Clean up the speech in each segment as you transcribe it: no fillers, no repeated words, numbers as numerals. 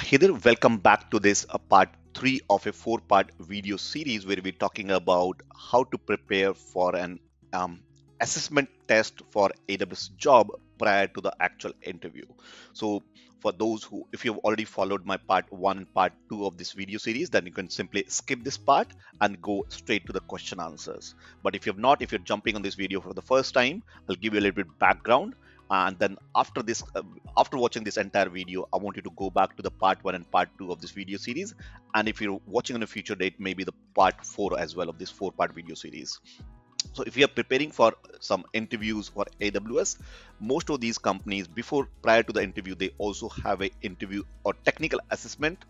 Hey there, welcome back to this part 3 of a 4-part video series where we're talking about how to prepare for an assessment test for AWS job prior to the actual interview. So, for those who, if you've already followed my part 1 and part 2 of this video series, then you can simply skip this part and go straight to the question answers. But if you've not, if you're jumping on this video for the first time, I'll give you a little bit background, and then after this after watching this entire video, I want you to go back to the part 1 and part 2 of this video series, and if you're watching on a future date, maybe the part 4 as well of this 4-part video series. So if you are preparing for some interviews for AWS, most of these companies prior to the interview, they also have a interview or technical assessment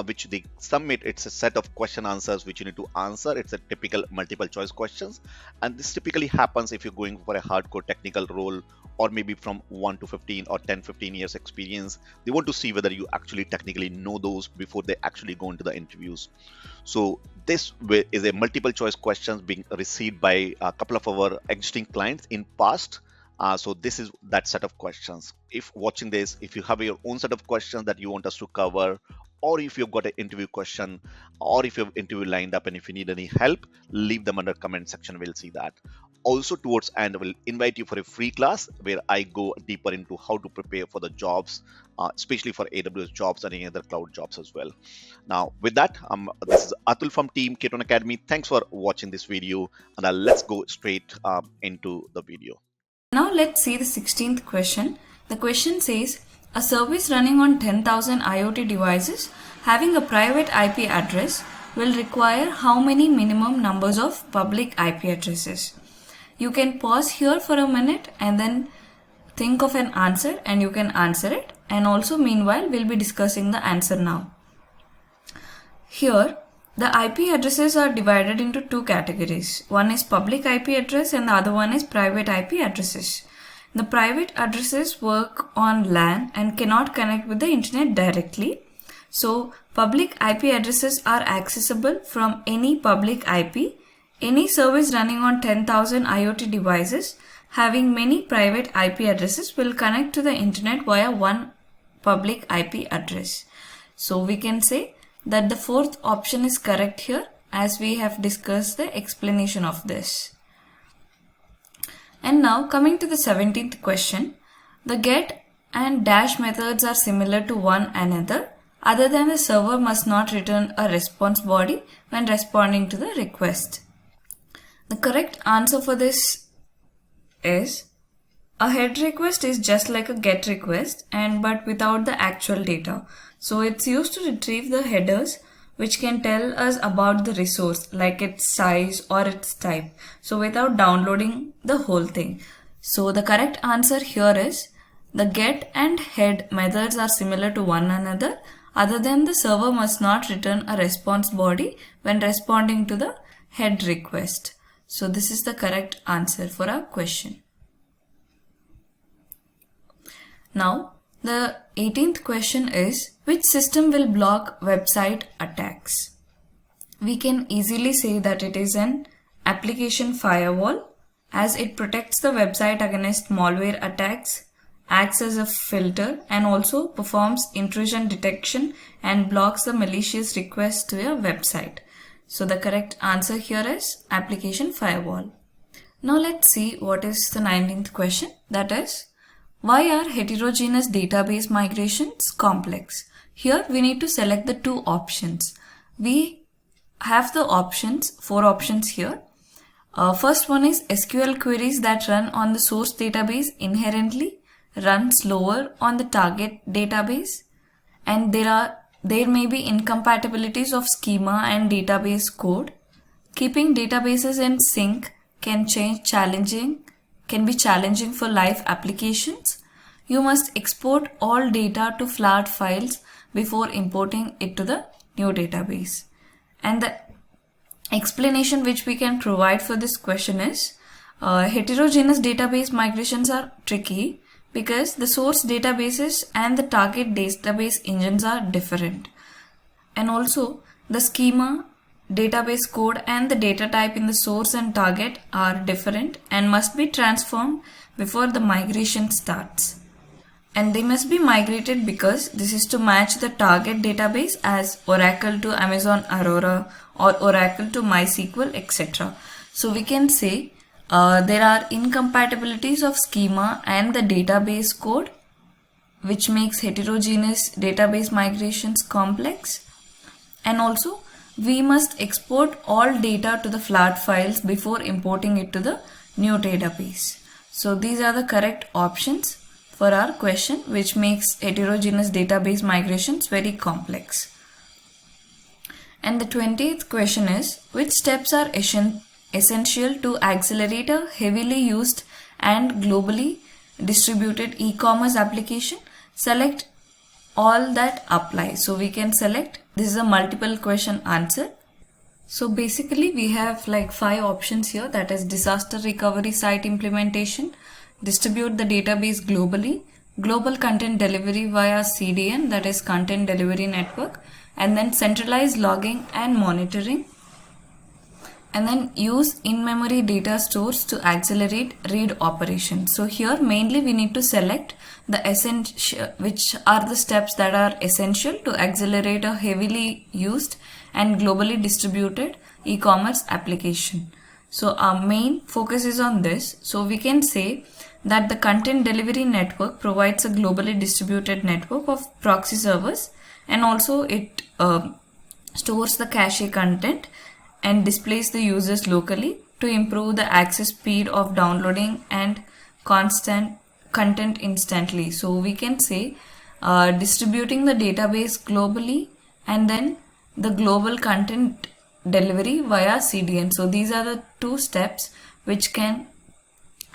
which they submit. It's a set of question answers which you need to answer. It's a typical multiple choice questions, and this typically happens if you're going for a hardcore technical role, or maybe from 1 to 15 or 10-15 years experience. They want to see whether you actually technically know those before they actually go into the interviews. So this is a multiple choice questions being received by a couple of our existing clients in past. So this is that set of questions. If watching this, if you have your own set of questions that you want us to cover, or if you've got an interview question, or if you have interview lined up and if you need any help, leave them under comment section. We'll see that. Also towards end, I will invite you for a free class where I go deeper into how to prepare for the jobs, especially for AWS jobs and any other cloud jobs as well. Now with that, this is Atul from team K21Academy. Thanks for watching this video, and let's go straight into the video. Now let's see the 16th question. The question says, a service running on 10,000 IoT devices having a private IP address will require how many minimum numbers of public IP addresses? You can pause here for a minute and then think of an answer and you can answer it. And also meanwhile, we'll be discussing the answer now. Here, the IP addresses are divided into two categories. One is public IP address and the other one is private IP addresses. The private addresses work on LAN and cannot connect with the internet directly. So public IP addresses are accessible from any public IP. Any service running on 10,000 IoT devices having many private IP addresses will connect to the internet via one public IP address. So we can say that the fourth option is correct here, as we have discussed the explanation of this. And now coming to the 17th question, the get and dash methods are similar to one another, other than the server must not return a response body when responding to the request. The correct answer for this is a head request is just like a get request but without the actual data. So it's used to retrieve the headers which can tell us about the resource, like its size or its type, so without downloading the whole thing. So the correct answer here is the get and head methods are similar to one another, other than the server must not return a response body when responding to the head request. So this is the correct answer for our question. Now the 18th question is, which system will block website attacks? We can easily say that it is an application firewall, as it protects the website against malware attacks, acts as a filter, and also performs intrusion detection and blocks the malicious requests to your website. So the correct answer here is application firewall. Now let's see what is the 19th question, that is, why are heterogeneous database migrations complex? Here we need to select the two options. We have the options, 4 options here. First one is SQL queries that run on the source database inherently run slower on the target database, and there may be incompatibilities of schema and database code. Keeping databases in sync can be challenging for live applications. You must export all data to flat files before importing it to the new database. And the explanation which we can provide for this question is, heterogeneous database migrations are tricky because the source databases and the target database engines are different. And also the schema, database code and the data type in the source and target are different and must be transformed before the migration starts. And they must be migrated because this is to match the target database as Oracle to Amazon Aurora or Oracle to MySQL, etc. So we can say there are incompatibilities of schema and the database code, which makes heterogeneous database migrations complex. And also we must export all data to the flat files before importing it to the new database. So these are the correct options for our question, which makes heterogeneous database migrations very complex. And the 20th question is, which steps are essential to accelerate a heavily used and globally distributed e-commerce application? Select all that apply. So we can select, this is a multiple question answer. So basically we have like 5 options here, that is disaster recovery site implementation, distribute the database globally, global content delivery via CDN, that is content delivery network, and then centralized logging and monitoring, and then use in-memory data stores to accelerate read operations. So here mainly we need to select the essential, which are the steps that are essential to accelerate a heavily used and globally distributed e-commerce application. So our main focus is on this. So we can say that the content delivery network provides a globally distributed network of proxy servers, and also it stores the cache content and displays the users locally to improve the access speed of downloading and constant content instantly. So we can say distributing the database globally and then the global content delivery via CDN. So these are the 2 steps which can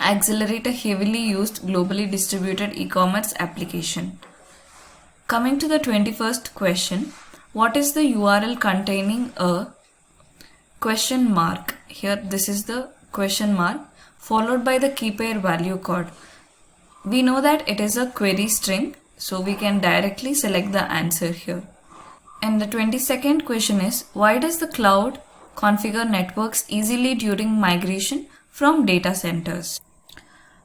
accelerate a heavily used globally distributed e-commerce application. Coming to the 21st question, what is the URL containing a question mark? Here this is the question mark followed by the key pair value code. We know that it is a query string, so we can directly select the answer here. And the 22nd question is, why does the cloud configure networks easily during migration from data centers?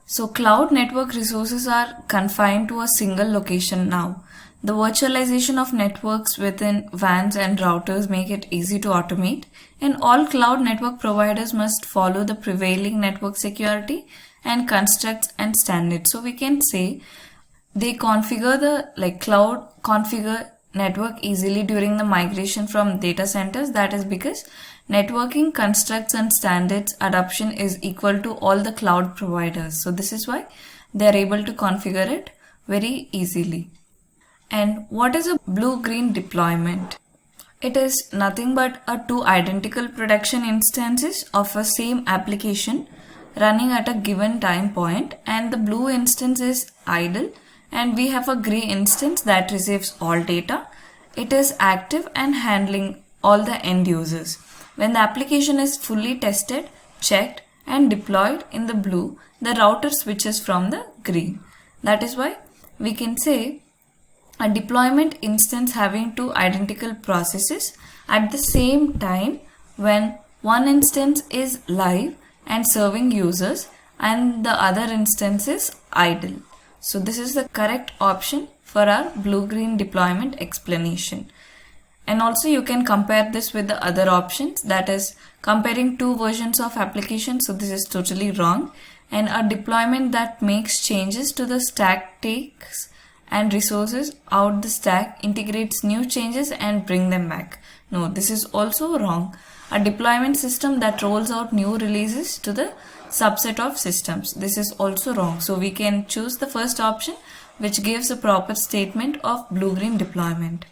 So cloud network resources are confined to a single location now. The virtualization of networks within WANs and routers make it easy to automate, and all cloud network providers must follow the prevailing network security and constructs and standards. So we can say they configure the cloud configure network easily during the migration from data centers. That is because networking constructs and standards adoption is equal to all the cloud providers. So this is why they are able to configure it very easily. And what is a blue-green deployment? It is nothing but a 2 identical production instances of a same application running at a given time point, and the blue instance is idle and we have a gray instance that receives all data. It is active and handling all the end users. When the application is fully tested, checked and deployed in the blue, the router switches from the green. That is why we can say a deployment instance having 2 identical processes at the same time when one instance is live and serving users and the other instance is idle. So this is the correct option for our blue-green deployment explanation. And also you can compare this with the other options, that is comparing 2 versions of application. So this is totally wrong. And a deployment that makes changes to the stack takes and resources out the stack, integrates new changes and bring them back. No, this is also wrong. A deployment system that rolls out new releases to the subset of systems. This is also wrong. So we can choose the first option, which gives a proper statement of blue-green deployment.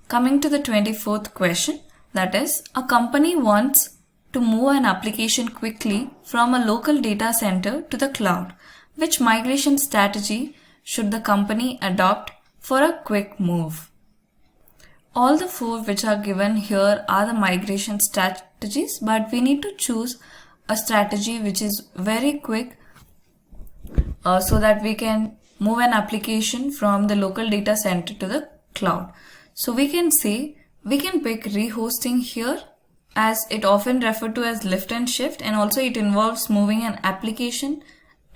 Coming to the 24th question, that is, a company wants to move an application quickly from a local data center to the cloud. Which migration strategy should the company adopt for a quick move? All the 4 which are given here are the migration strategies, but we need to choose a strategy which is very quick so that we can move an application from the local data center to the cloud. So we can say we can pick rehosting here, as it often referred to as lift and shift, and also it involves moving an application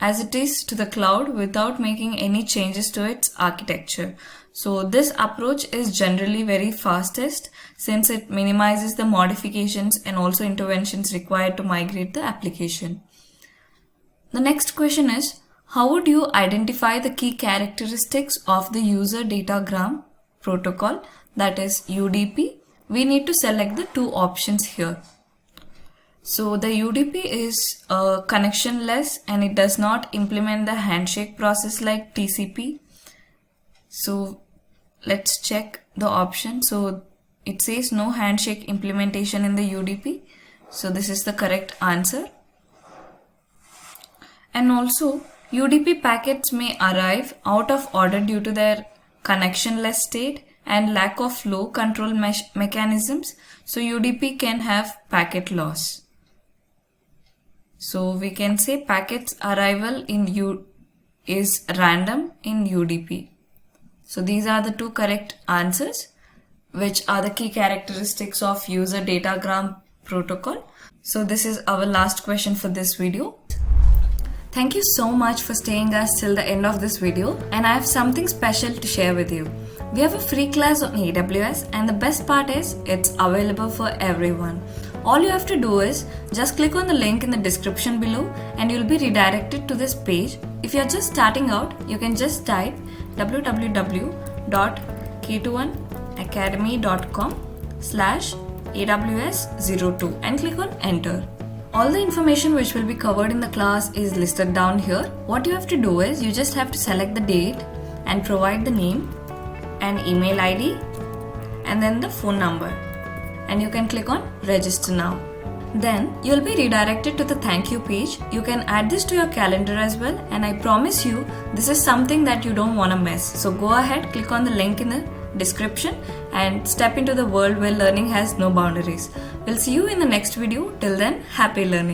as it is to the cloud without making any changes to its architecture. So this approach is generally very fastest since it minimizes the modifications and also interventions required to migrate the application. The next question is, how would you identify the key characteristics of the user datagram protocol, that is UDP? We need to select the two options here. So the UDP is connectionless and it does not implement the handshake process like TCP. So let's check the option. So it says no handshake implementation in the UDP. So this is the correct answer. And also UDP packets may arrive out of order due to their connectionless state and lack of flow control mechanisms. So UDP can have packet loss. So we can say packets arrival in is random in UDP. So these are the two correct answers, which are the key characteristics of user datagram protocol. So this is our last question for this video. Thank you so much for staying us till the end of this video, and I have something special to share with you. We have a free class on AWS, and the best part is it's available for everyone. All you have to do is just click on the link in the description below and you'll be redirected to this page. If you're just starting out, you can just type www.K21Academy.com/AWS02 and click on enter. All the information which will be covered in the class is listed down here. What you have to do is you just have to select the date and provide the name and email ID and then the phone number. And you can click on register now. Then you'll be redirected to the thank you page. You can add this to your calendar as well, and I promise you this is something that you don't want to miss. So go ahead, click on the link in the description and step into the world where learning has no boundaries. We'll see you in the next video. Till then, happy learning.